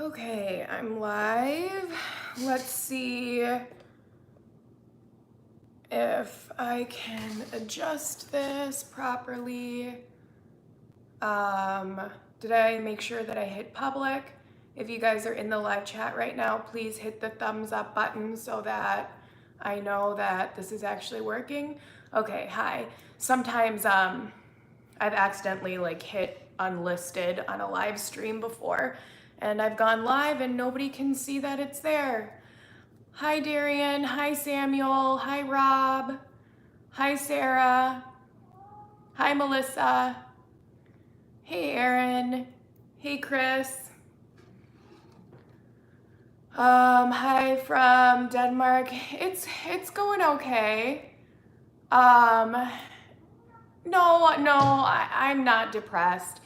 Okay, I'm live. Let's see if I can adjust this properly. Did I make sure that I hit public? If you guys are in the live chat right now, please hit the thumbs up button so that I know that this is actually working. Okay, hi. Sometimes I've accidentally hit unlisted on a live stream before, and I've gone live and nobody can see that it's there. Hi Darian, hi Samuel, hi Rob, hi Sarah, hi Melissa, hey Aaron, hey Chris, hi from Denmark. It's going okay. Um, no, I'm not depressed.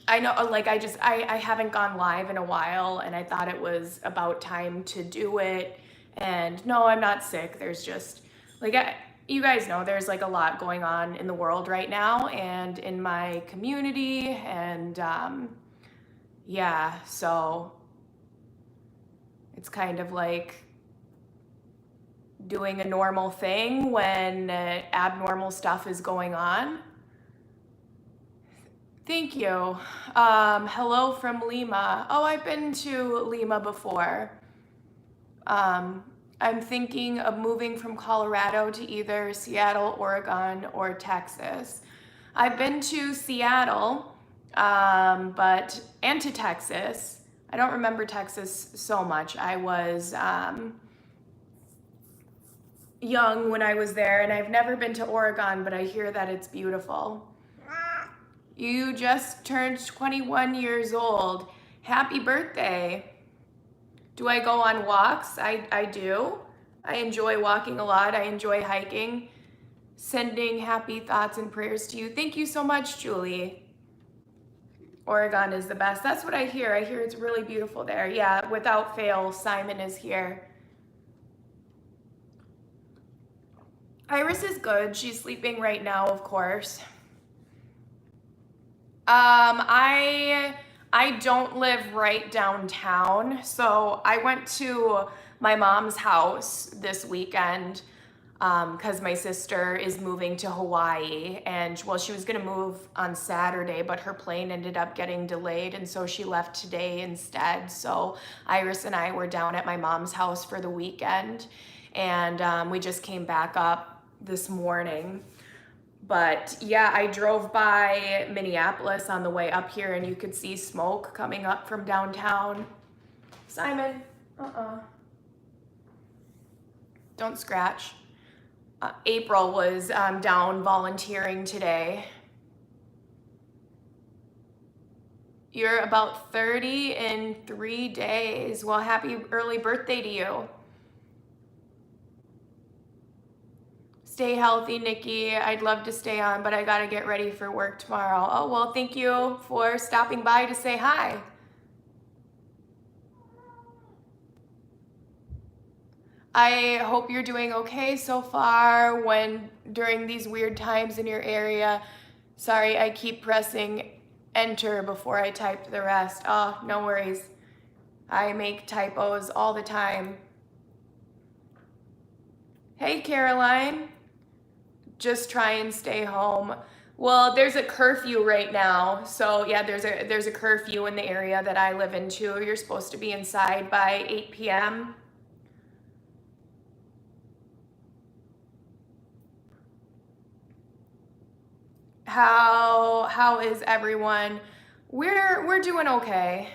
I know, I haven't gone live in a while, and I thought it was about time to do it. And no, I'm not sick. There's just, you guys know, there's a lot going on in the world right now and in my community. And yeah, so it's kind of like doing a normal thing when abnormal stuff is going on. Thank you. Hello from Lima. Oh, I've been to Lima before. I'm thinking of moving from Colorado to either Seattle, Oregon, or Texas. I've been to Seattle, and to Texas. I don't remember Texas so much. I was young when I was there, and I've never been to Oregon, but I hear that it's beautiful. You just turned 21 years old. Happy birthday. Do I go on walks? I do. I enjoy walking a lot. I enjoy hiking. Sending happy thoughts and prayers to you. Thank you so much, Julie. Oregon is the best. That's what I hear. I hear it's really beautiful there. Yeah, without fail, Simon is here. Iris is good. She's sleeping right now, of course. I don't live right downtown, so I went to my mom's house this weekend because my sister is moving to Hawaii, and well, she was gonna move on Saturday, but her plane ended up getting delayed, and so she left today instead. So Iris and I were down at my mom's house for the weekend, and we just came back up this morning. But yeah, I drove by Minneapolis on the way up here, and you could see smoke coming up from downtown. Simon, don't scratch. April was down volunteering today. You're about 30 in 3 days. Well, happy early birthday to you. Stay healthy, Nikki. I'd love to stay on, but I gotta get ready for work tomorrow. Oh, well, thank you for stopping by to say hi. I hope you're doing okay so far during these weird times in your area. Sorry, I keep pressing enter before I typed the rest. Oh, no worries. I make typos all the time. Hey, Caroline. Just try and stay home. Well, there's a curfew right now. So yeah, there's a curfew in the area that I live in too. You're supposed to be inside by 8 p.m. How is everyone? We're doing okay.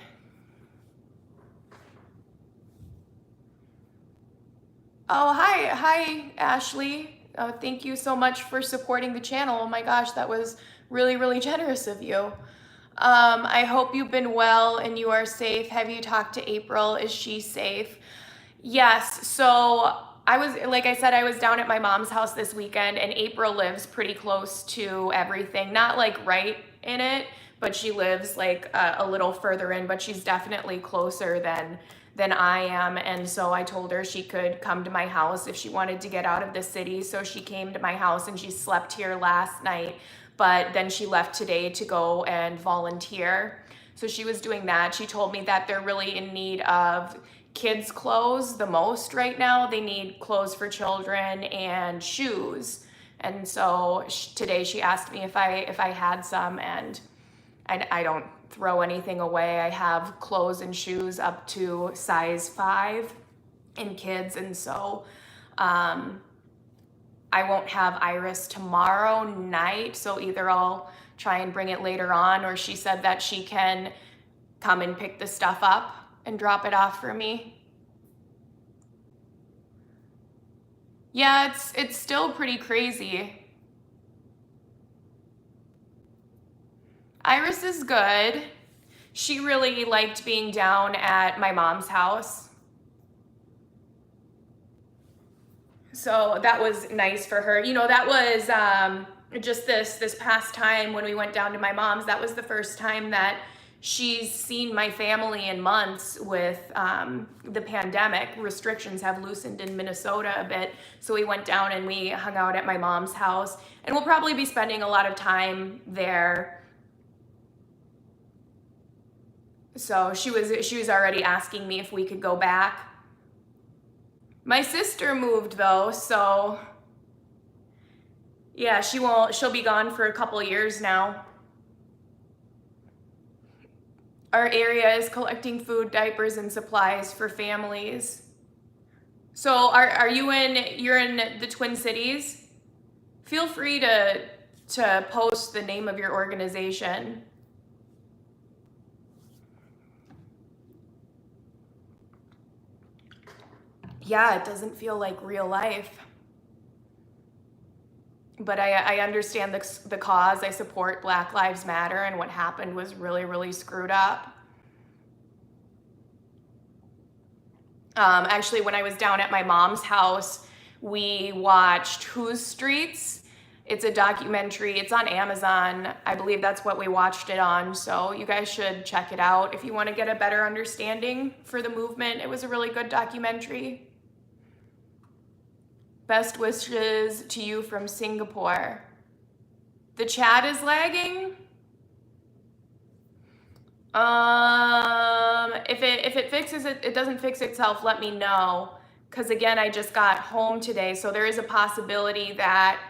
Oh, hi Ashley. Thank you so much for supporting the channel. Oh my gosh, that was really generous of you. I hope you've been well and you are safe. Have you talked to April? Is she safe? Yes. So like I said, I was down at my mom's house this weekend, and April lives pretty close to everything. Not like right in it, but she lives like a little further in, but she's definitely closer than I am. And so I told her she could come to my house if she wanted to get out of the city. So she came to my house and she slept here last night. but then she left today to go and volunteer. So she was doing that. She told me that they're really in need of kids' clothes the most right now. They need clothes for children and shoes. And so today she asked me if I had some, and I don't throw anything away. I have clothes and shoes up to size 5 in kids, and so I won't have Iris tomorrow night, so either I'll try and bring it later on, or she said that she can come and pick the stuff up and drop it off for me. Yeah, it's still pretty crazy. Iris is good. She really liked being down at my mom's house. So that was nice for her. You know, that was just this past time when we went down to my mom's. That was the first time that she's seen my family in months with the pandemic. Restrictions have loosened in Minnesota a bit. So we went down and we hung out at my mom's house. And we'll probably be spending a lot of time there. So she was already asking me if we could go back. My sister moved though, so yeah, she'll be gone for a couple years now. Our area is collecting food, diapers, and supplies for families. So you're in the Twin Cities? Feel free to post the name of your organization. Yeah, it doesn't feel like real life. But I understand the cause. I support Black Lives Matter, and what happened was really, really screwed up. Actually, when I was down at my mom's house, we watched Whose Streets. It's a documentary. It's on Amazon. I believe that's what we watched it on. So you guys should check it out if you want to get a better understanding for the movement. It was a really good documentary. Best wishes to you from Singapore. The chat is lagging. If it fixes it doesn't fix itself, let me know. Because again, I just got home today, so there is a possibility that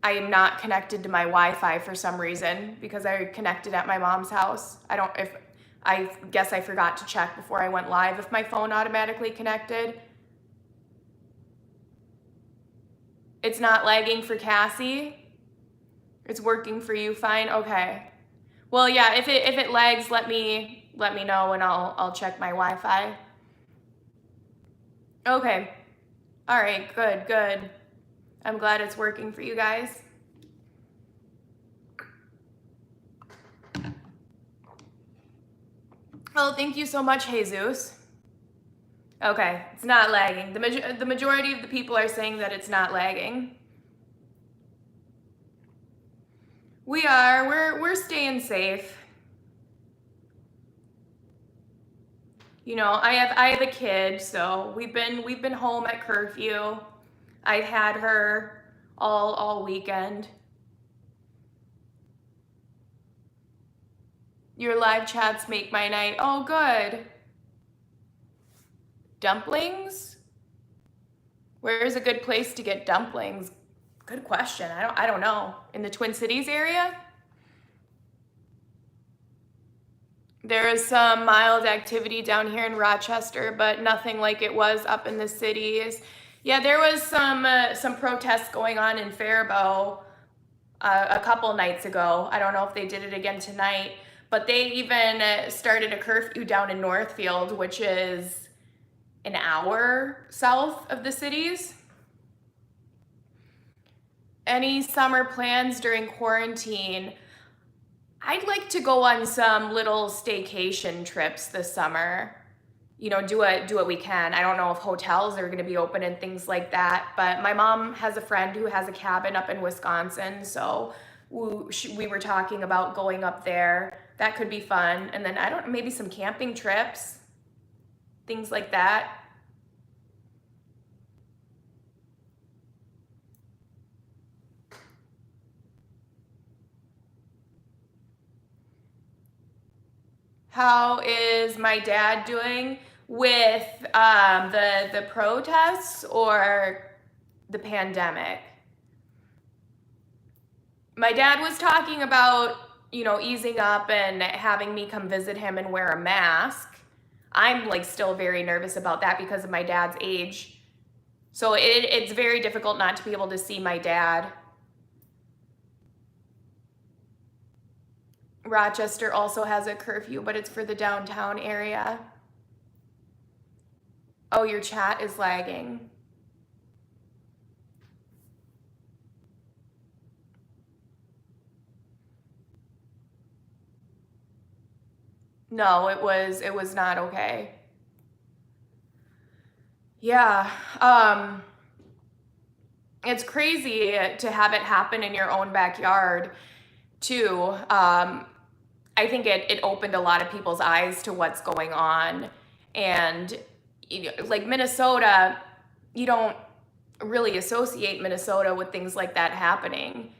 I am not connected to my Wi-Fi for some reason because I connected at my mom's house. I guess I forgot to check before I went live if my phone automatically connected. It's not lagging for Cassie. It's working for you fine. Okay. Well, yeah, if it lags, let me know and I'll check my Wi-Fi. Okay. All right, good. I'm glad it's working for you guys. Oh, thank you so much, Jesus. Okay, it's not lagging. The majority of the people are saying that it's not lagging. We're staying safe. You know, I have a kid, so we've been home at curfew. I've had her all weekend. Your live chats make my night. Oh, good. Dumplings? Where's a good place to get dumplings? Good question. I don't know. In the Twin Cities area? There is some mild activity down here in Rochester, but nothing like it was up in the cities. Yeah, there was some protests going on in Faribault a couple nights ago. I don't know if they did it again tonight, but they even started a curfew down in Northfield, which is an hour south of the cities. Any summer plans during quarantine? I'd like to go on some little staycation trips this summer. You know, do what we can. I don't know if hotels are going to be open and things like that, but my mom has a friend who has a cabin up in Wisconsin, so we were talking about going up there. That could be fun. And then maybe some camping trips, things like that. How is my dad doing with the protests or the pandemic? My dad was talking about, easing up and having me come visit him and wear a mask. I'm like still very nervous about that because of my dad's age. So it's very difficult not to be able to see my dad. Rochester also has a curfew, but it's for the downtown area. Oh, your chat is lagging. No, it was not okay. Yeah. It's crazy to have it happen in your own backyard too. I think it opened a lot of people's eyes to what's going on. And like Minnesota, you don't really associate Minnesota with things like that happening.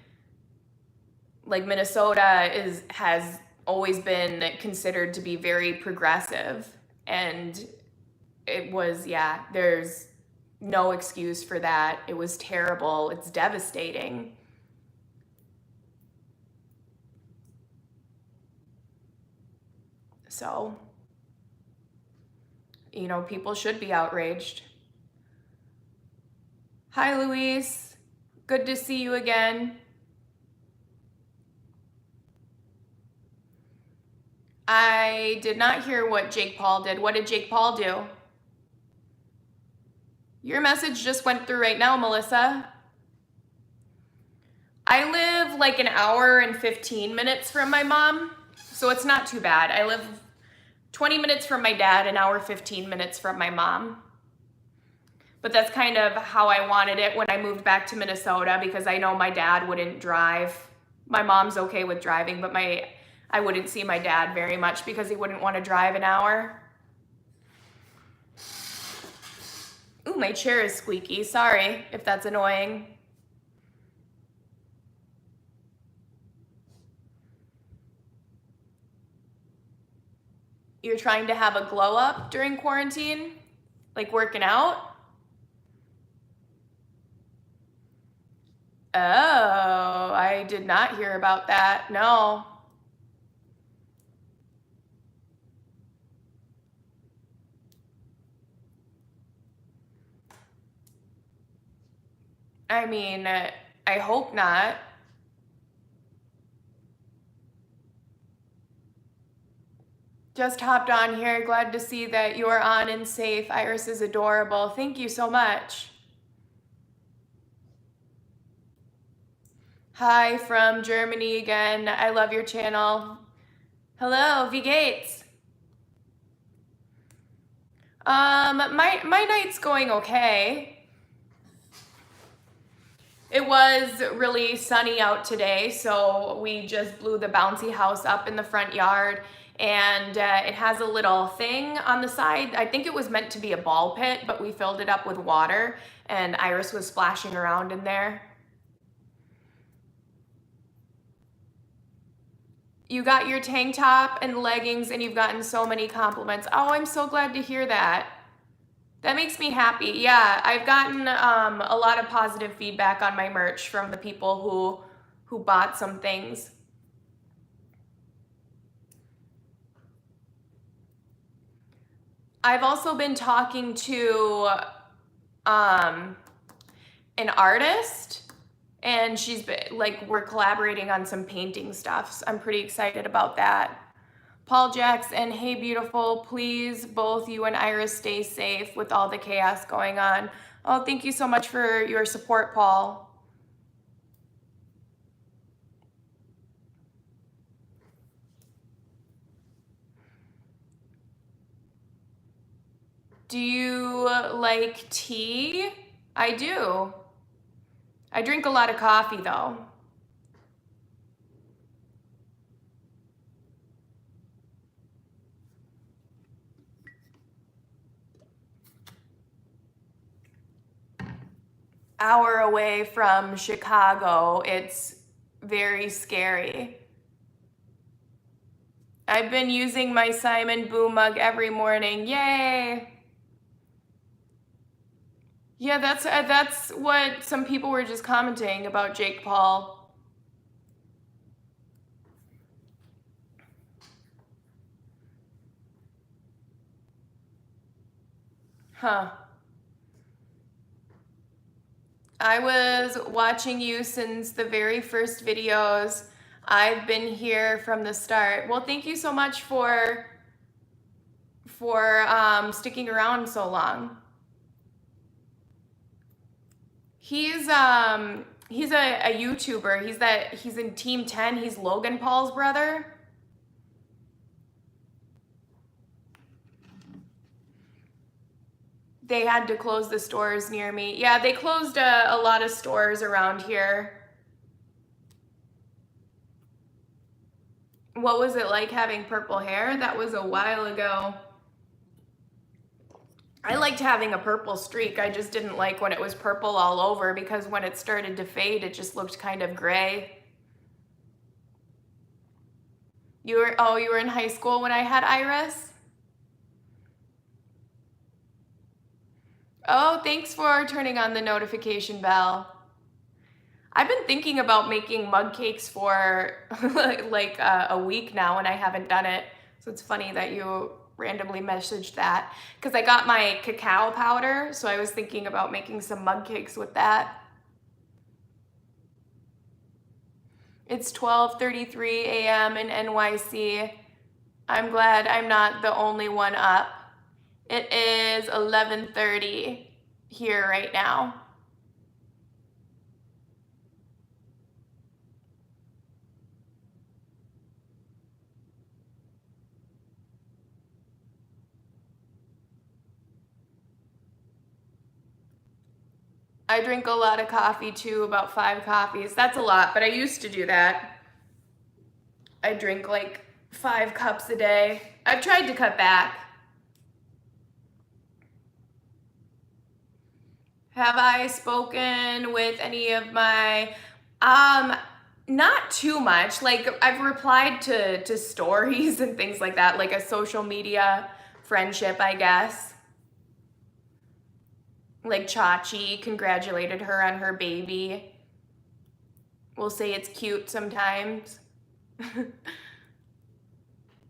Like Minnesota has always been considered to be very progressive, and it was, yeah, there's no excuse for that. It was terrible. It's devastating. So, people should be outraged. Hi, Louise. Good to see you again. I did not hear what Jake Paul did. What did Jake Paul do? Your message just went through right now, Melissa. I live like an hour and 15 minutes from my mom, so it's not too bad. I live 20 minutes from my dad, an hour 15 minutes from my mom. But that's kind of how I wanted it when I moved back to Minnesota, because I know my dad wouldn't drive. My mom's okay with driving, but I wouldn't see my dad very much because he wouldn't want to drive an hour. Ooh, my chair is squeaky. Sorry if that's annoying. You're trying to have a glow up during quarantine? Like working out? Oh, I did not hear about that. No. I mean, I hope not. Just hopped on here. Glad to see that you're on and safe. Iris is adorable. Thank you so much. Hi from Germany again. I love your channel. Hello, V Gates. My night's going okay. It was really sunny out today, so we just blew the bouncy house up in the front yard, and it has a little thing on the side. I think it was meant to be a ball pit, but we filled it up with water, and Iris was splashing around in there. You got your tank top and leggings, and you've gotten so many compliments. Oh, I'm so glad to hear that. That makes me happy. Yeah, I've gotten a lot of positive feedback on my merch from the people who bought some things. I've also been talking to an artist, and she's been, like, we're collaborating on some painting stuff. So I'm pretty excited about that. Paul Jackson, hey beautiful, please both you and Iris stay safe with all the chaos going on. Oh, thank you so much for your support, Paul. Do you like tea? I do. I drink a lot of coffee though. Hour away from Chicago. It's very scary. I've been using my Simon Boo mug every morning. Yay! Yeah, that's what some people were just commenting about Jake Paul. Huh. I was watching you since the very first videos. I've been here from the start. Well, thank you so much for sticking around so long. He's a YouTuber. He's in Team 10. He's Logan Paul's brother. They had to close the stores near me. Yeah, they closed a lot of stores around here. What was it like having purple hair? That was a while ago. I liked having a purple streak. I just didn't like when it was purple all over, because when it started to fade, it just looked kind of gray. You were in high school when I had Iris? Oh, thanks for turning on the notification bell. I've been thinking about making mug cakes for like a week now, and I haven't done it. So it's funny that you randomly messaged that, because I got my cacao powder, so I was thinking about making some mug cakes with that. It's 12:33 a.m. in NYC. I'm glad I'm not the only one up. It is 11:30 here right now. I drink a lot of coffee too, about 5 coffees. That's a lot, but I used to do that. I drink like 5 cups a day. I've tried to cut back. Have I spoken with any of my, not too much. Like, I've replied to stories and things like that, like a social media friendship, I guess. Like Chachi congratulated her on her baby. We'll say it's cute sometimes.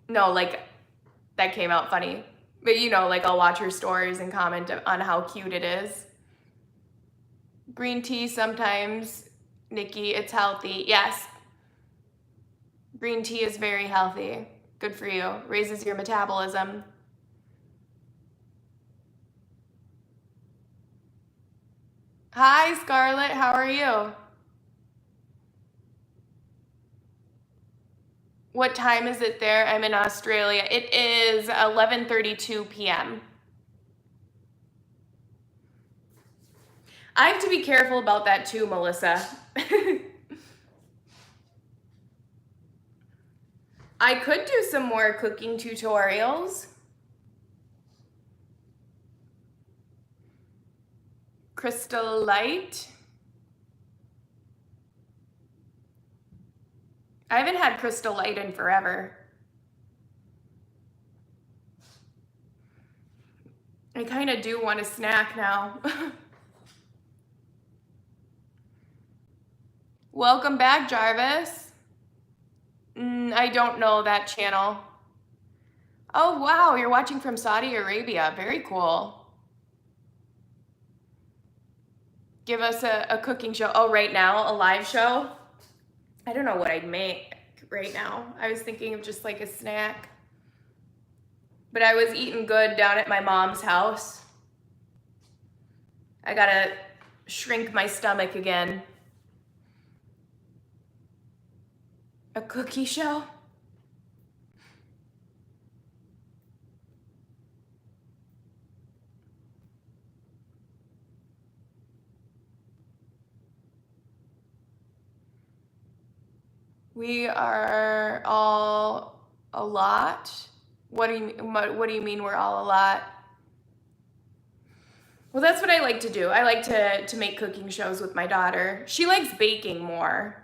No, like, that came out funny. But you know, like, I'll watch her stories and comment on how cute it is. Green tea sometimes, Nikki, it's healthy. Yes. Green tea is very healthy. Good for you. Raises your metabolism. Hi, Scarlett. How are you? What time is it there? I'm in Australia. It is 11:32 p.m. I have to be careful about that too, Melissa. I could do some more cooking tutorials. Crystal Light. I haven't had Crystal Light in forever. I kind of do want a snack now. Welcome back, Jarvis. I don't know that channel. Oh, wow, you're watching from Saudi Arabia. Very cool. Give us a cooking show. Oh, right now, a live show? I don't know what I'd make right now. I was thinking of just like a snack. But I was eating good down at my mom's house. I gotta shrink my stomach again. A cookie show? We are all a lot. What do you mean we're all a lot? Well, that's what I like to do. I like to make cooking shows with my daughter. She likes baking more.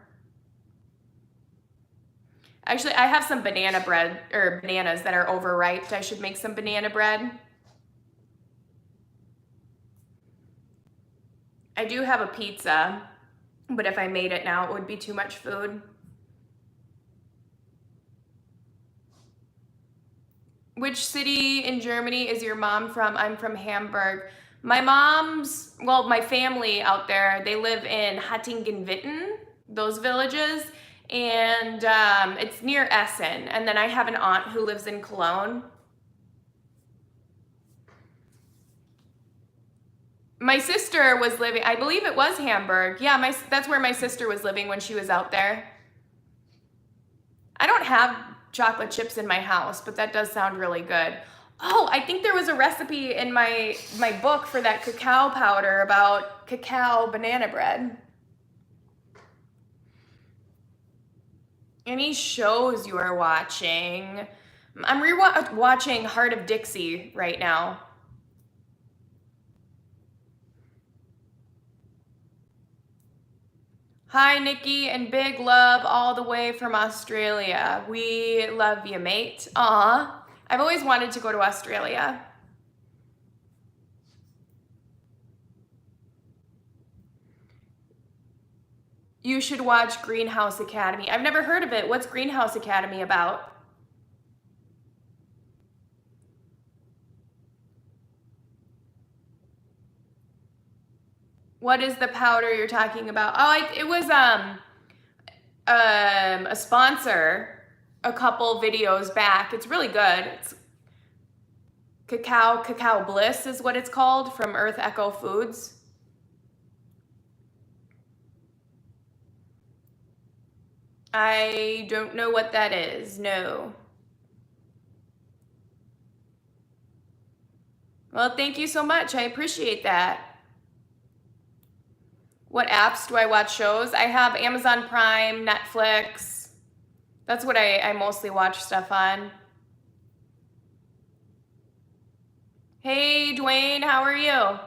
Actually, I have some banana bread, or bananas that are overripe. I should make some banana bread. I do have a pizza, but if I made it now, it would be too much food. Which city in Germany is your mom from? I'm from Hamburg. My my family out there, they live in Hattingen-Witten, those villages, and it's near Essen. And then I have an aunt who lives in Cologne. My sister was living, I believe it was Hamburg. Yeah, that's where my sister was living when she was out there. I don't have chocolate chips in my house, but that does sound really good. Oh, I think there was a recipe in my book for that cacao powder about cacao banana bread. Any shows you are watching? I'm watching Heart of Dixie right now. Hi, Nikki, and big love all the way from Australia. We love you, mate. Aw, I've always wanted to go to Australia. You should watch Greenhouse Academy. I've never heard of it. What's Greenhouse Academy about? What is the powder you're talking about? Oh, it was a sponsor a couple videos back. It's really good. It's Cacao Bliss is what it's called, from Earth Echo Foods. I don't know what that is, no. Well, thank you so much. I appreciate that. What apps do I watch shows? I have Amazon Prime, Netflix. That's what I mostly watch stuff on. Hey, Dwayne, how are you?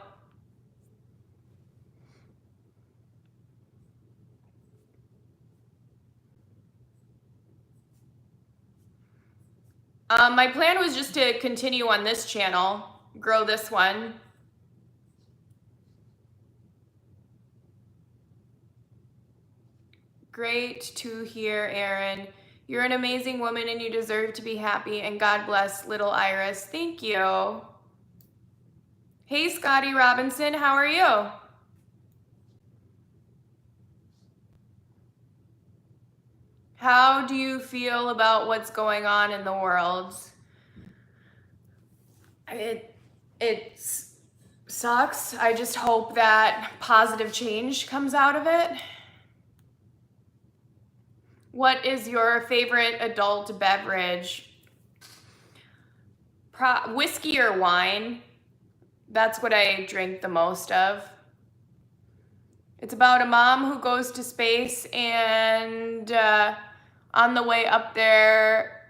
My plan was just to continue on this channel, grow this one. Great to hear, Erin. You're an amazing woman and you deserve to be happy, and God bless little Iris. Thank you. Hey, Scotty Robinson, how are you? How do you feel about what's going on in the world? It sucks. I just hope that positive change comes out of it. What is your favorite adult beverage? Whiskey or wine. That's what I drink the most of. It's about a mom who goes to space, and on the way up there,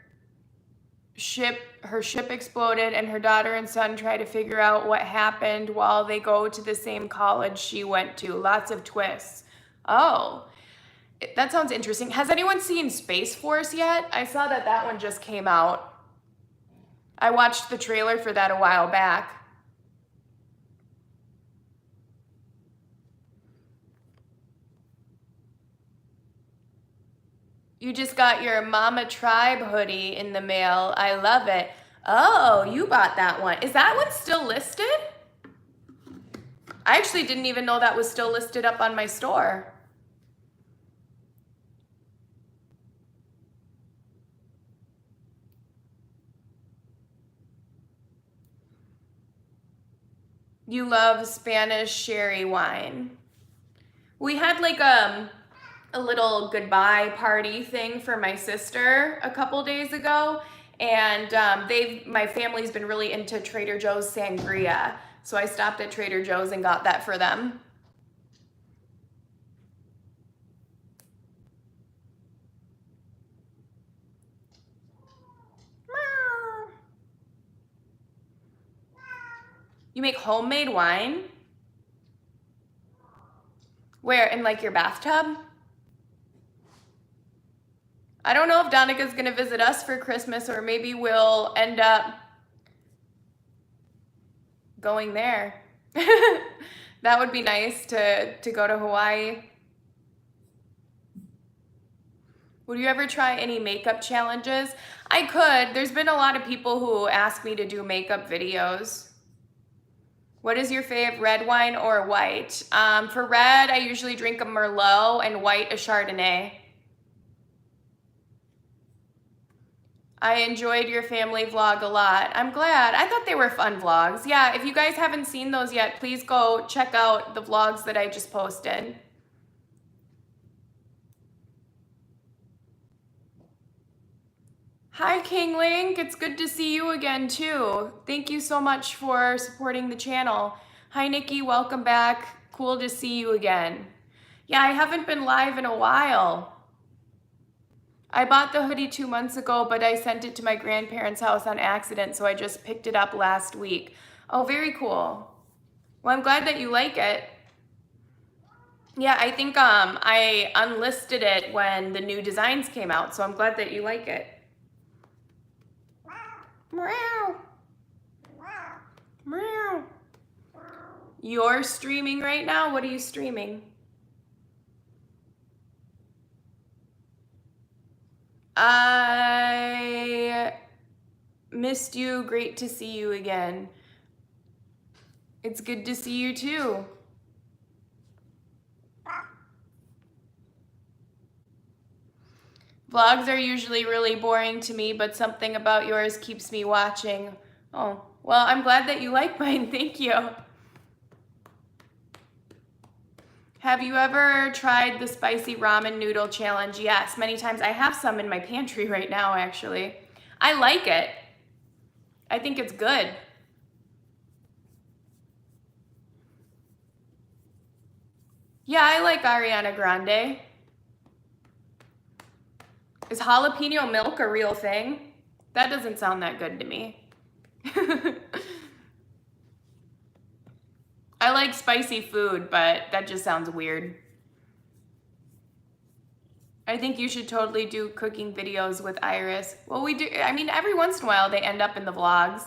her ship exploded, and her daughter and son try to figure out what happened while they go to the same college she went to. Lots of twists. Oh, that sounds interesting. Has anyone seen Space Force yet? I saw that one just came out. I watched the trailer for that a while back. You just got your Mama Tribe hoodie in the mail. I love it. Oh, you bought that one. Is that one still listed? I actually didn't even know that was still listed up on my store. You love Spanish sherry wine. We had like a little goodbye party thing for my sister a couple days ago, and my family's been really into Trader Joe's sangria, so I stopped at Trader Joe's and got that for them. You make homemade wine? Where, in like your bathtub? I don't know if Donica's gonna visit us for Christmas, or maybe we'll end up going there. That would be nice to go to Hawaii. Would you ever try any makeup challenges? I could. There's been a lot of people who ask me to do makeup videos. What is your fave, red wine or white? For red, I usually drink a Merlot, and white, a Chardonnay. I enjoyed your family vlog a lot. I'm glad. I thought they were fun vlogs. Yeah, if you guys haven't seen those yet, please go check out the vlogs that I just posted. Hi, King Link. It's good to see you again, too. Thank you so much for supporting the channel. Hi, Nikki. Welcome back. Cool to see you again. Yeah, I haven't been live in a while. I bought the hoodie 2 months ago, but I sent it to my grandparents' house on accident, so I just picked it up last week. Oh, very cool. Well, I'm glad that you like it. Yeah, I think I unlisted it when the new designs came out, so I'm glad that you like it. Meow. Meow. You're streaming right now? What are you streaming? I missed you. Great to see you again. It's good to see you too. Vlogs are usually really boring to me, but something about yours keeps me watching. Oh, well, I'm glad that you like mine. Thank you. Have you ever tried the spicy ramen noodle challenge? Yes, many times. I have some in my pantry right now, actually. I like it. I think it's good. Yeah, I like Ariana Grande. Is jalapeno milk a real thing? That doesn't sound that good to me. I like spicy food, but that just sounds weird. I think you should totally do cooking videos with Iris. Well, we do. I mean, every once in a while they end up in the vlogs.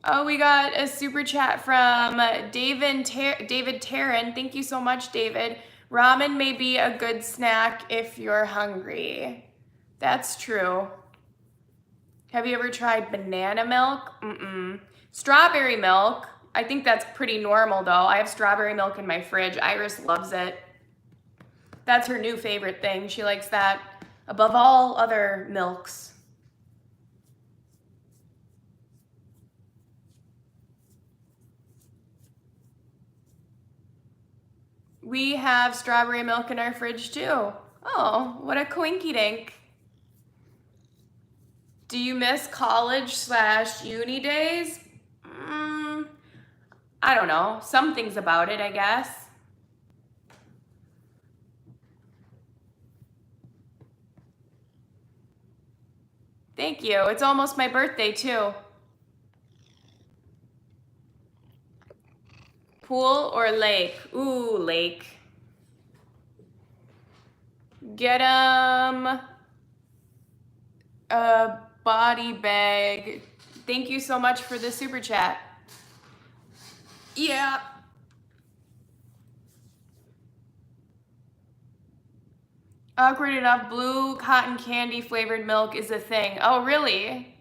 Oh, we got a super chat from David Taryn. Thank you so much, David. Ramen may be a good snack if you're hungry. That's true. Have you ever tried banana milk? Mm-mm. Strawberry milk. I think that's pretty normal though. I have strawberry milk in my fridge. Iris loves it. That's her new favorite thing. She likes that above all other milks. We have strawberry milk in our fridge too. Oh, what a coinky dink. Do you miss college/uni days? I don't know. Some things about it, I guess. Thank you. It's almost my birthday too. Pool or lake? Ooh, lake. Get 'em a body bag. Thank you so much for the super chat. Yeah. Awkward enough, blue cotton candy flavored milk is a thing. Oh, really?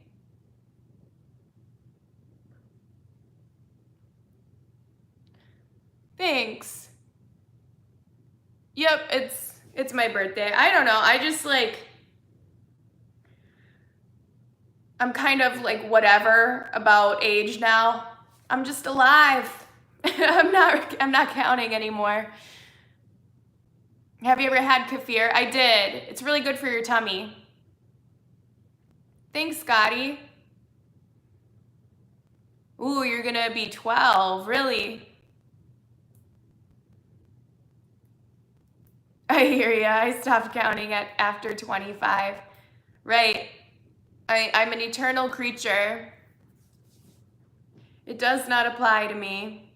Thanks. Yep, it's my birthday. I don't know. I just I'm kind of like whatever about age now. I'm just alive. I'm not counting anymore. Have you ever had kefir? I did. It's really good for your tummy. Thanks, Scotty. Ooh, you're gonna be 12, really? I hear ya. I stopped counting at after 25. Right. I'm an eternal creature. It does not apply to me.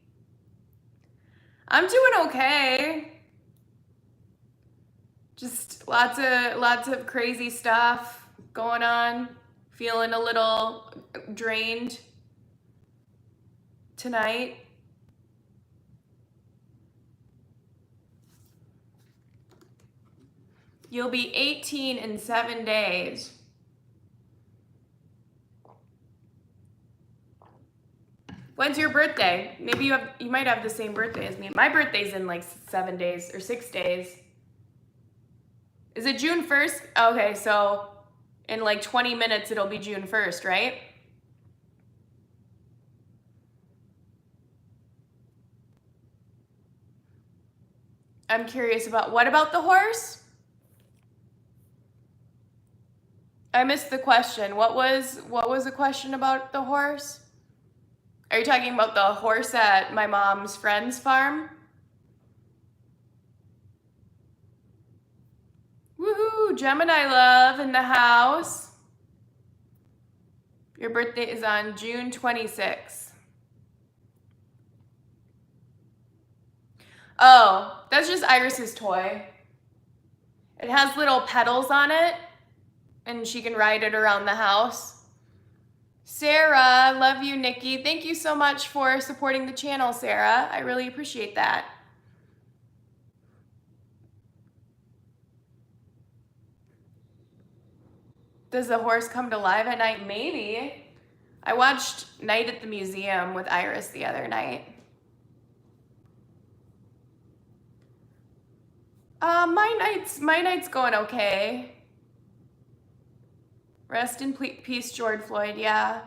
I'm doing okay. Just lots of crazy stuff going on. Feeling a little drained tonight. You'll be 18 in 7 days. When's your birthday? Maybe you might have the same birthday as me. My birthday's in like 7 days or 6 days. Is it June 1st? Okay, so in like 20 minutes it'll be June 1st, right? I'm curious about, what about the horse? I missed the question. What was the question about the horse? Are you talking about the horse at my mom's friend's farm? Woohoo, Gemini love in the house. Your birthday is on June 26th. Oh, that's just Iris's toy. It has little pedals on it, and she can ride it around the house. Sarah, love you, Nikki. Thank you so much for supporting the channel, Sarah. I really appreciate that. Does the horse come to life at night? Maybe. I watched Night at the Museum with Iris the other night. My night's going okay. Rest in peace, George Floyd, yeah.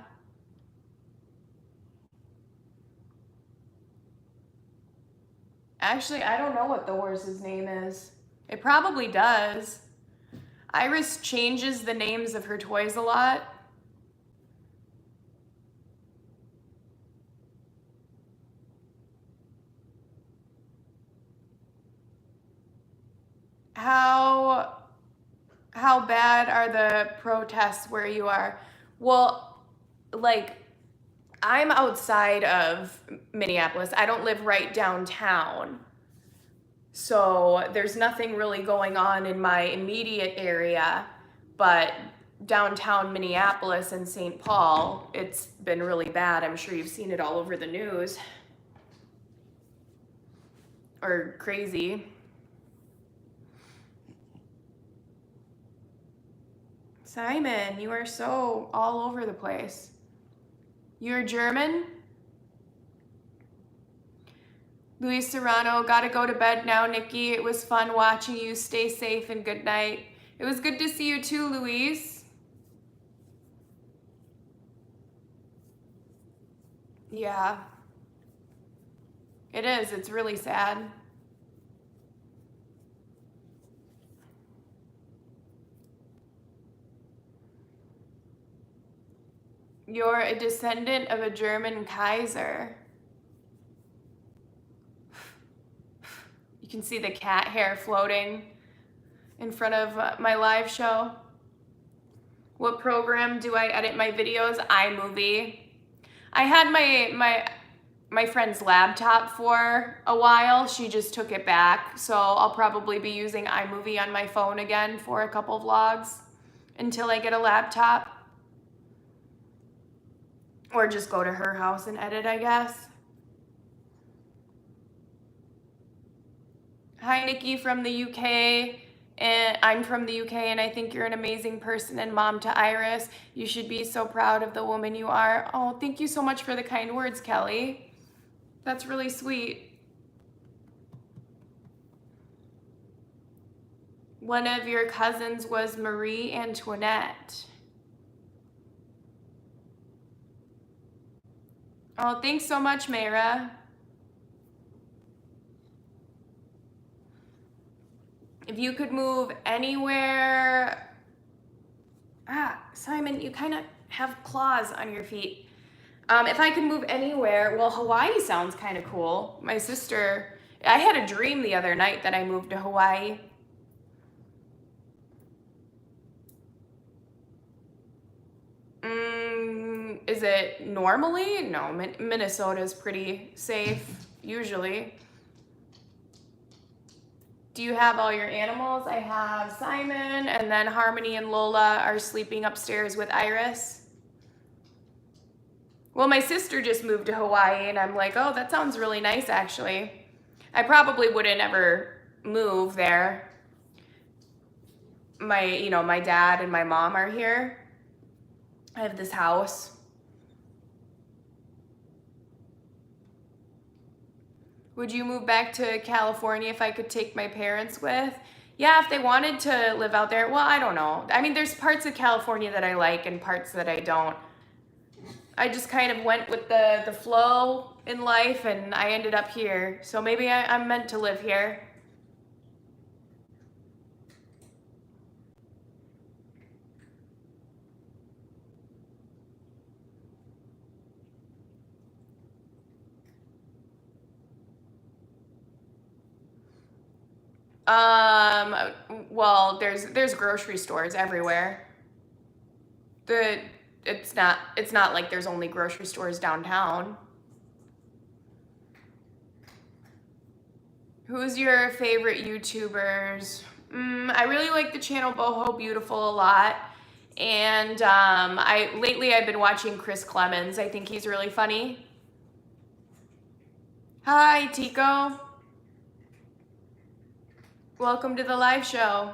Actually, I don't know what the horse's name is. It probably does. Iris changes the names of her toys a lot. How bad are the protests where you are? Well, like, I'm outside of Minneapolis. I don't live right downtown. So there's nothing really going on in my immediate area, but downtown Minneapolis and St. Paul, it's been really bad. I'm sure you've seen it all over the news. Or crazy. Simon, you are so all over the place. You're German? Luis Serrano, gotta go to bed now, Nikki. It was fun watching you. Stay safe and good night. It was good to see you too, Luis. Yeah. It is. It's really sad. You're a descendant of a German Kaiser. You can see the cat hair floating in front of my live show. What program do I edit my videos? iMovie. I had my friend's laptop for a while. She just took it back. So I'll probably be using iMovie on my phone again for a couple vlogs until I get a laptop. Or just go to her house and edit, I guess. Hi, Nikki from the UK. And I'm from the UK, and I think you're an amazing person and mom to Iris. You should be so proud of the woman you are. Oh, thank you so much for the kind words, Kelly. That's really sweet. One of your cousins was Marie Antoinette. Oh, thanks so much, Mayra. If you could move anywhere... Simon, you kind of have claws on your feet. If I could move anywhere, well, Hawaii sounds kind of cool. My sister, I had a dream the other night that I moved to Hawaii. Is it normally? No, Minnesota's pretty safe, usually. Do you have all your animals? I have Simon, and then Harmony and Lola are sleeping upstairs with Iris. Well, my sister just moved to Hawaii, and I'm like, oh, that sounds really nice, actually. I probably wouldn't ever move there. My dad and my mom are here. I have this house. Would you move back to California if I could take my parents with? Yeah, if they wanted to live out there. Well, I don't know. I mean, there's parts of California that I like and parts that I don't. I just kind of went with the flow in life, and I ended up here. So maybe I'm meant to live here. Well, there's grocery stores everywhere. It's not like there's only grocery stores downtown. Who's your favorite YouTubers? I really like the channel Boho Beautiful a lot. And lately I've been watching Chris Clemens. I think he's really funny. Hi, Tico. Welcome to the live show.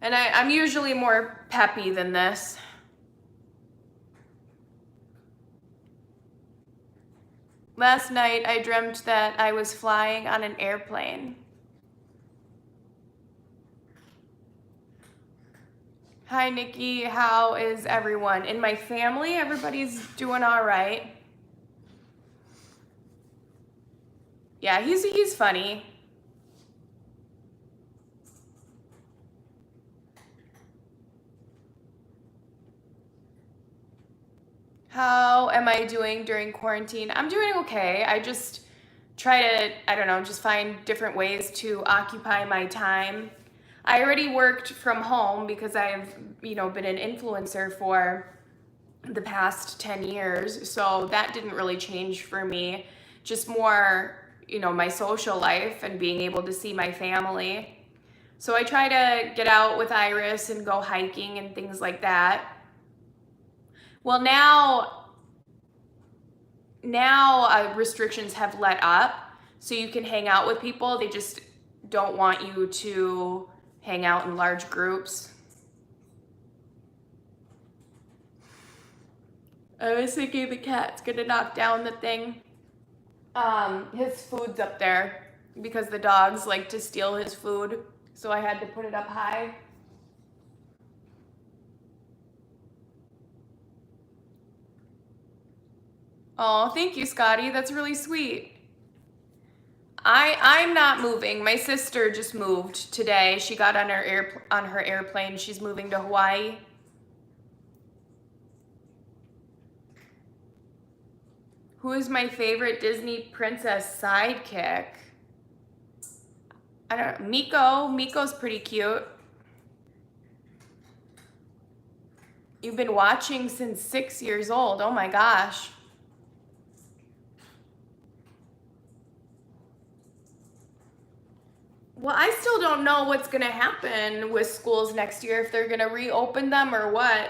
And I'm usually more peppy than this. Last night I dreamt that I was flying on an airplane. Hi, Nikki. How is everyone? In my family, everybody's doing all right. Yeah, he's funny. How am I doing during quarantine? I'm doing okay. I just try to, I don't know, just find different ways to occupy my time. I already worked from home because I've, been an influencer for the past 10 years. So that didn't really change for me. Just more, my social life and being able to see my family. So I try to get out with Iris and go hiking and things like that. Well, now restrictions have let up, so you can hang out with people. They just don't want you to hang out in large groups. I was thinking the cat's gonna knock down the thing. His food's up there because the dogs like to steal his food, so I had to put it up high. Oh, thank you, Scotty. That's really sweet. I'm not moving. My sister just moved today. She got on her airplane. She's moving to Hawaii. Who is my favorite Disney princess sidekick? I don't know. Miko. Miko's pretty cute. You've been watching since 6 years old. Oh my gosh. Well, I still don't know what's going to happen with schools next year, if they're going to reopen them or what.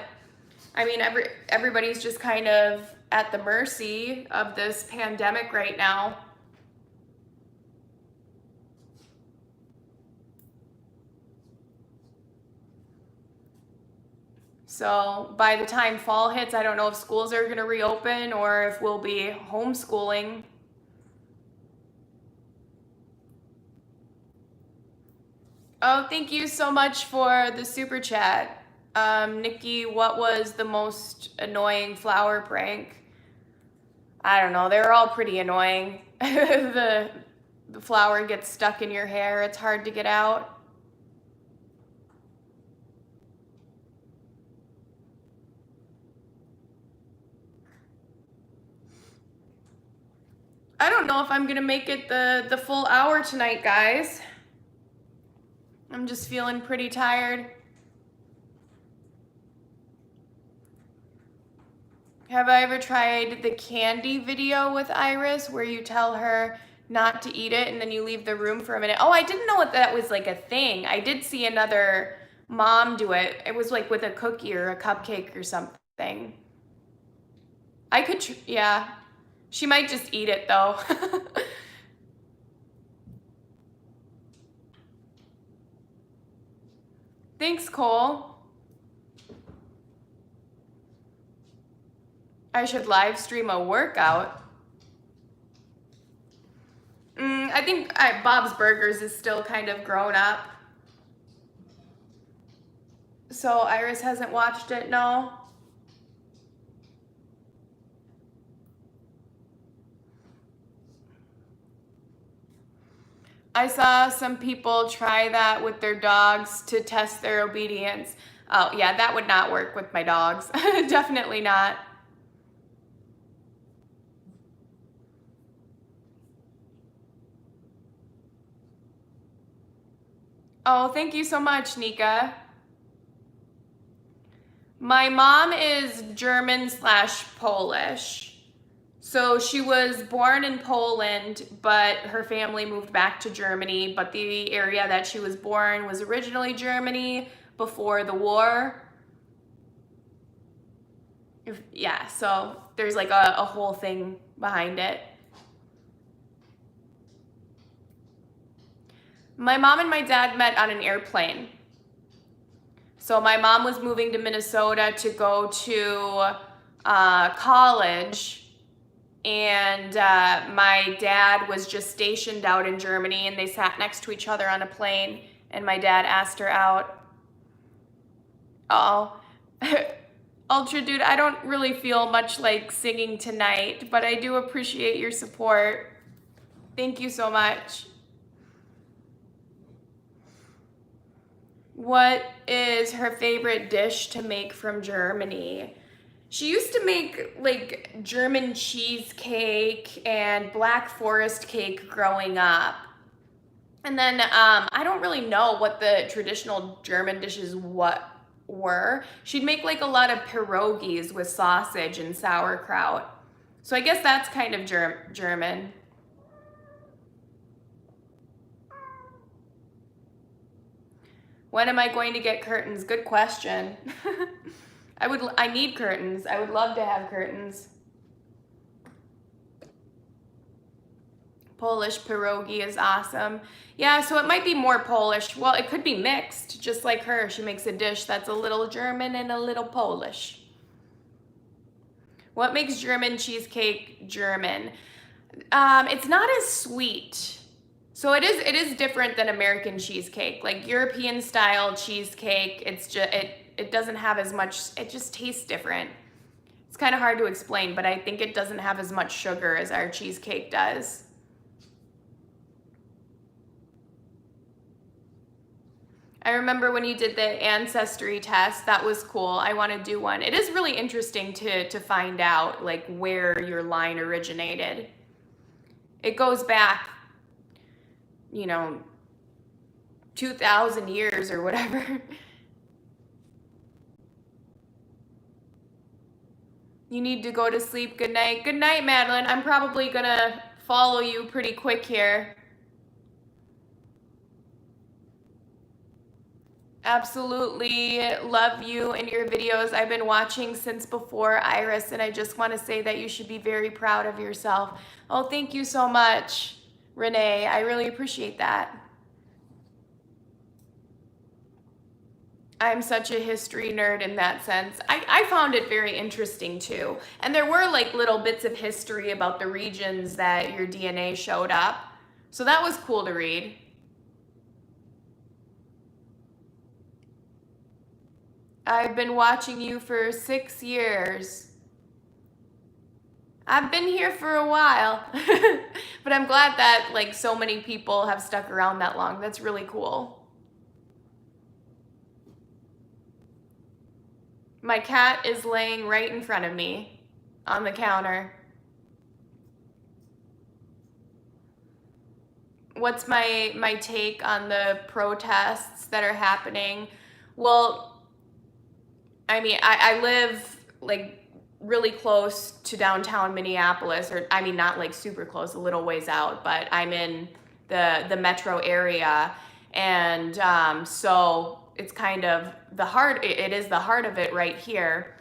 I mean, everybody's just kind of at the mercy of this pandemic right now. So by the time fall hits, I don't know if schools are going to reopen or if we'll be homeschooling. Oh, thank you so much for the super chat. Nikki, what was the most annoying flower prank? I don't know. They're all pretty annoying. The flower gets stuck in your hair. It's hard to get out. I don't know if I'm gonna make it the full hour tonight, guys. I'm just feeling pretty tired. Have I ever tried the candy video with Iris where you tell her not to eat it and then you leave the room for a minute. Oh, I didn't know that was like a thing. I did see another mom do it. It was like with a cookie or a cupcake or something. I could, yeah. She might just eat it though. Thanks, Cole. I should live stream a workout. I think Bob's Burgers is still kind of grown up. So Iris hasn't watched it, no? I saw some people try that with their dogs to test their obedience. Oh, yeah, that would not work with my dogs. Definitely not. Oh, thank you so much, Nika. My mom is German/Polish. So she was born in Poland, but her family moved back to Germany. But the area that she was born was originally Germany before the war. Yeah, so there's like a whole thing behind it. My mom and my dad met on an airplane. So my mom was moving to Minnesota to go to college, and my dad was just stationed out in Germany, and they sat next to each other on a plane, and my dad asked her out. Oh, Ultra Dude, I don't really feel much like singing tonight, but I do appreciate your support. Thank you so much. What is her favorite dish to make from Germany? She used to make like German cheesecake and Black Forest cake growing up. And then I don't really know what the traditional German dishes were. She'd make like a lot of pierogies with sausage and sauerkraut. So I guess that's kind of German. When am I going to get curtains? Good question. I need curtains. I would love to have curtains. Polish pierogi is awesome. Yeah, so it might be more Polish. Well, it could be mixed, just like her. She makes a dish that's a little German and a little Polish. What makes German cheesecake German? It's not as sweet. So it is different than American cheesecake. Like European style cheesecake, it doesn't have as much, it just tastes different. It's kind of hard to explain, but I think it doesn't have as much sugar as our cheesecake does. I remember when you did the ancestry test, that was cool. I want to do one. It is really interesting to find out like where your line originated. It goes back, 2,000 years or whatever. You need to go to sleep. Good night. Good night, Madeline. I'm probably gonna follow you pretty quick here. Absolutely love you and your videos. I've been watching since before Iris, and I just want to say that you should be very proud of yourself. Oh, thank you so much, Renee. I really appreciate that. I'm such a history nerd in that sense. I found it very interesting too. And there were like little bits of history about the regions that your DNA showed up. So that was cool to read. I've been watching you for 6 years. I've been here for a while, but I'm glad that like so many people have stuck around that long. That's really cool. My cat is laying right in front of me on the counter. What's my take on the protests that are happening? Well, I mean, I live like really close to downtown Minneapolis, or I mean, not like super close, a little ways out, but I'm in the metro area. And so it's kind of the heart, it is the heart of it right here.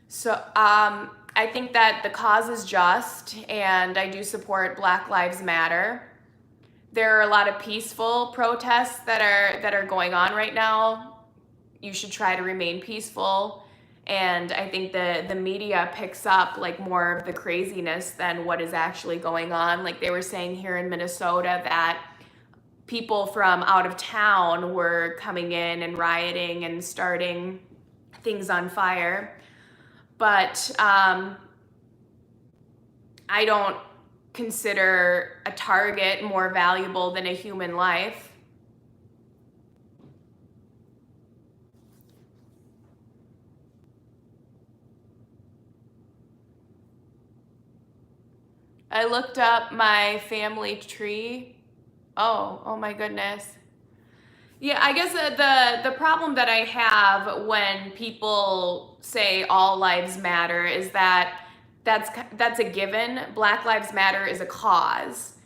So I think that the cause is just, and I do support Black Lives Matter. There are a lot of peaceful protests that are going on right now. You should try to remain peaceful. And I think the media picks up like more of the craziness than what is actually going on. Like they were saying here in Minnesota that people from out of town were coming in and rioting and starting things on fire. But I don't consider a target more valuable than a human life. I looked up my family tree. Oh my goodness. Yeah, I guess the problem that I have when people say all lives matter is that that's a given. Black Lives Matter is a cause.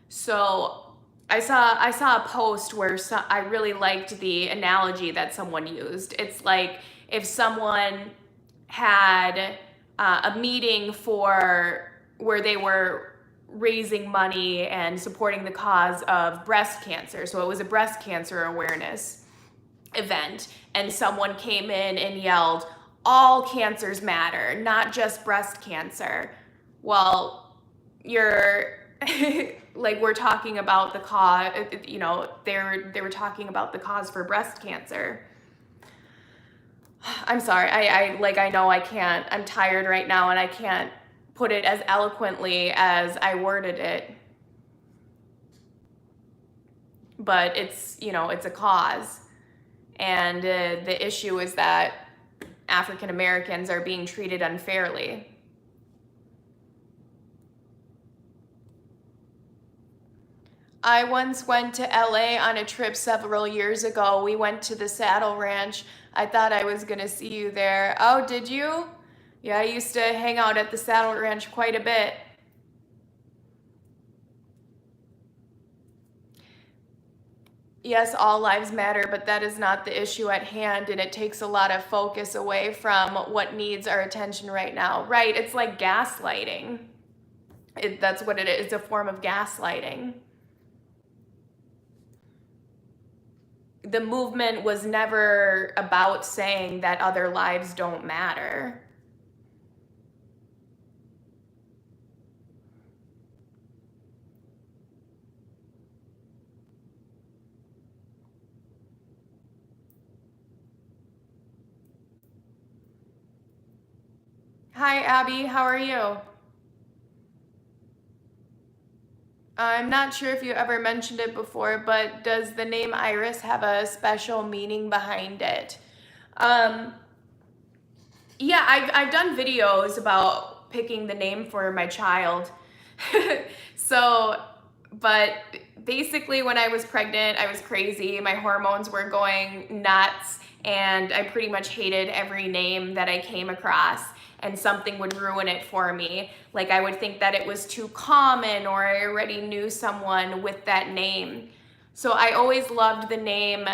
So I saw a post where I really liked the analogy that someone used. It's like if someone had a meeting for where they were raising money and supporting the cause of breast cancer. So it was a breast cancer awareness event, and someone came in and yelled, "All cancers matter, not just breast cancer." Well, you're like, we're talking about the cause, you know, they were talking about the cause for breast cancer. I'm sorry, I know I can't, I'm tired right now and I can't put it as eloquently as I worded it. But it's, you know, it's a cause. And the issue is that African Americans are being treated unfairly. I once went to LA on a trip several years ago. We went to the Saddle Ranch. I thought I was gonna see you there. Oh, did you? Yeah, I used to hang out at the Saddle Ranch quite a bit. Yes, all lives matter, but that is not the issue at hand, and it takes a lot of focus away from what needs our attention right now. Right, it's like gaslighting. That's what it is. It's a form of gaslighting. The movement was never about saying that other lives don't matter. Hi, Abby, how are you? I'm not sure if you ever mentioned it before, but does the name Iris have a special meaning behind it? Yeah, I've done videos about picking the name for my child. So, but basically when I was pregnant, I was crazy. My hormones were going nuts, and I pretty much hated every name that I came across, and something would ruin it for me. Like I would think that it was too common, or I already knew someone with that name. So I always loved the name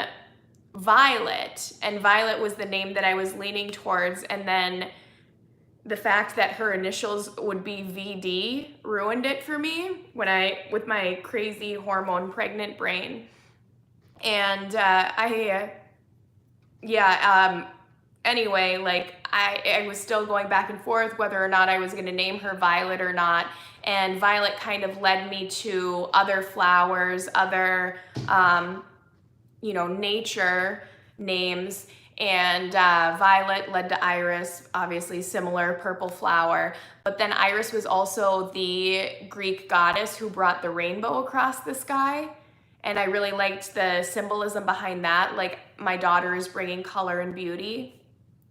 Violet, and Violet was the name that I was leaning towards, and then the fact that her initials would be VD ruined it for me with my crazy hormone pregnant brain. And anyway, like I was still going back and forth whether or not I was going to name her Violet or not. And Violet kind of led me to other flowers, other nature names, and Violet led to Iris, obviously similar purple flower. But then Iris was also the Greek goddess who brought the rainbow across the sky. And I really liked the symbolism behind that. Like my daughter is bringing color and beauty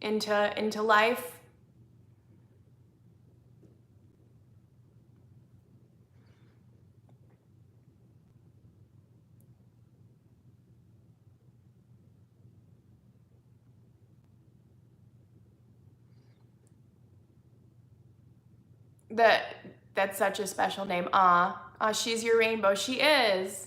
into life. That's such a special name. She's your rainbow. She is.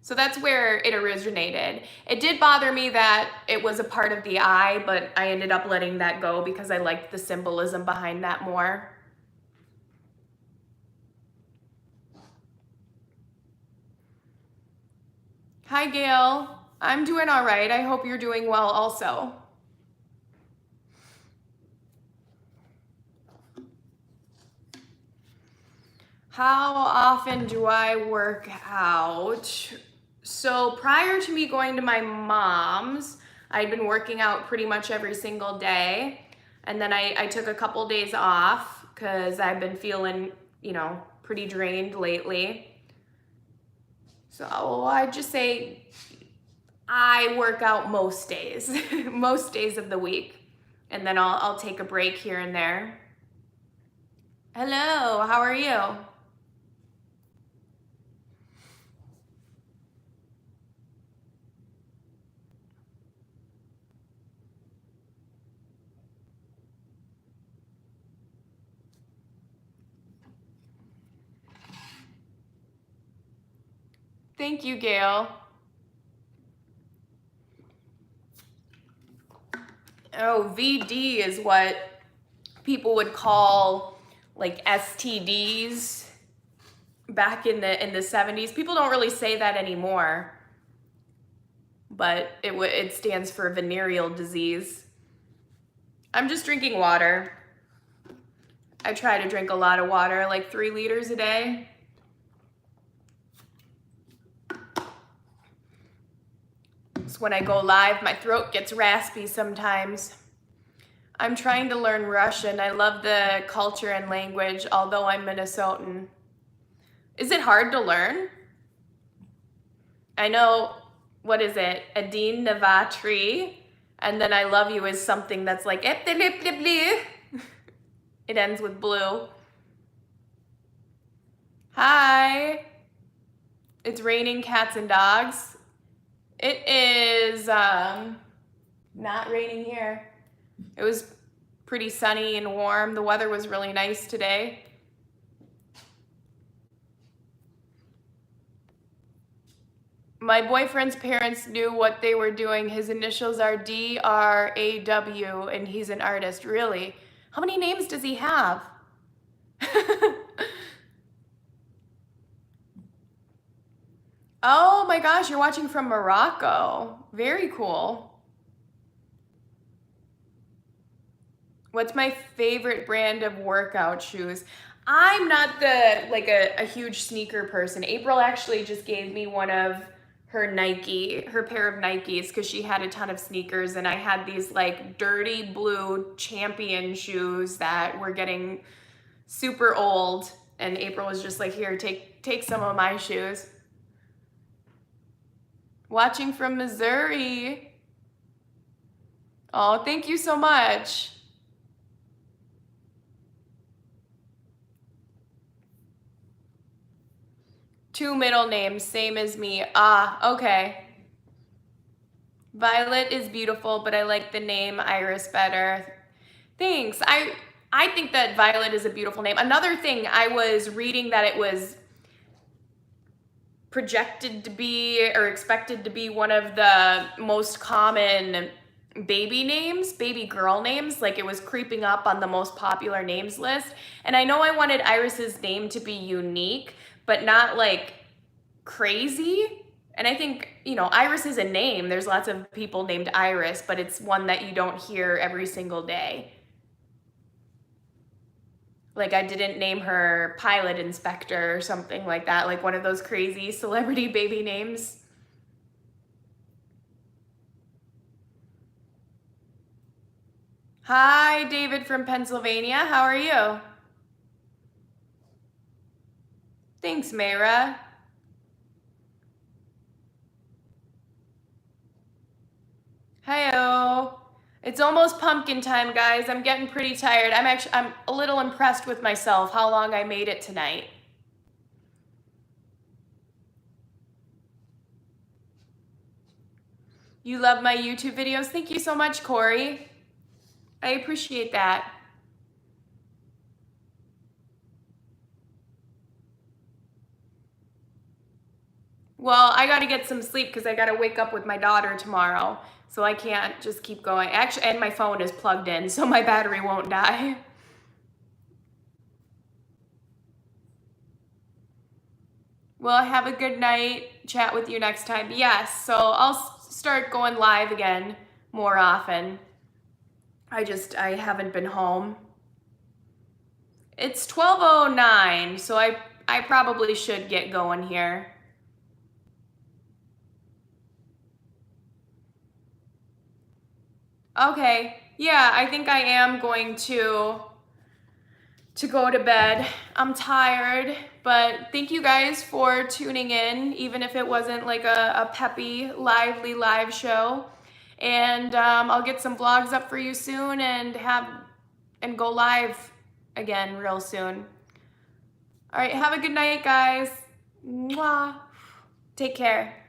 So that's where it originated. It did bother me that it was a part of the eye, but I ended up letting that go because I liked the symbolism behind that more. Hi, Gail. I'm doing all right. I hope you're doing well also. How often do I work out? So prior to me going to my mom's, I'd been working out pretty much every single day. And then I took a couple days off because I've been feeling, pretty drained lately. So I'd just say I work out most days, most days of the week. And then I'll take a break here and there. Hello, how are you? Thank you, Gail. Oh, VD is what people would call like STDs back in the 70s. People don't really say that anymore, but it stands for venereal disease. I'm just drinking water. I try to drink a lot of water, like 3 liters a day. So when I go live, my throat gets raspy sometimes. I'm trying to learn Russian. I love the culture and language, although I'm Minnesotan. Is it hard to learn? I know, what is it? Adin Navatri. And then I love you is something that's like, it ends with blue. Hi. It's raining cats and dogs. It is not raining here. It was pretty sunny and warm. The weather was really nice today. My boyfriend's parents knew what they were doing. His initials are DRAW, and he's an artist. Really? How many names does he have? Oh my gosh, you're watching from Morocco. Very cool. What's my favorite brand of workout shoes? I'm not a huge sneaker person. April actually just gave me one of her pair of Nikes, because she had a ton of sneakers, and I had these like dirty blue Champion shoes that were getting super old, and April was just like, here, take some of my shoes. Watching from Missouri. Oh, thank you so much. Two middle names, same as me. Ah, okay. Violet is beautiful, but I like the name Iris better. Thanks. I think that Violet is a beautiful name. Another thing, I was reading that it was projected to be or expected to be one of the most common baby girl names. Like, it was creeping up on the most popular names list. And I know I wanted Iris's name to be unique, but not like crazy. And I think, Iris is a name. There's lots of people named Iris, but it's one that you don't hear every single day. Like, I didn't name her Pilot Inspector or something like that, like one of those crazy celebrity baby names. Hi, David from Pennsylvania. How are you? Thanks, Mayra. Hi-oh. It's almost pumpkin time, guys. I'm getting pretty tired. I'm a little impressed with myself, how long I made it tonight. You love my YouTube videos? Thank you so much, Corey. I appreciate that. Well, I gotta get some sleep because I gotta wake up with my daughter tomorrow. So I can't just keep going. Actually, and my phone is plugged in, so my battery won't die. Well, have a good night. Chat with you next time. Yes, so I'll start going live again more often. I haven't been home. It's 12:09, so I probably should get going here. Okay, yeah, I think I am going to go to bed. I'm tired, but thank you guys for tuning in, even if it wasn't like a peppy, lively live show. And I'll get some vlogs up for you soon and go live again real soon. All right, have a good night, guys. Mwah. Take care.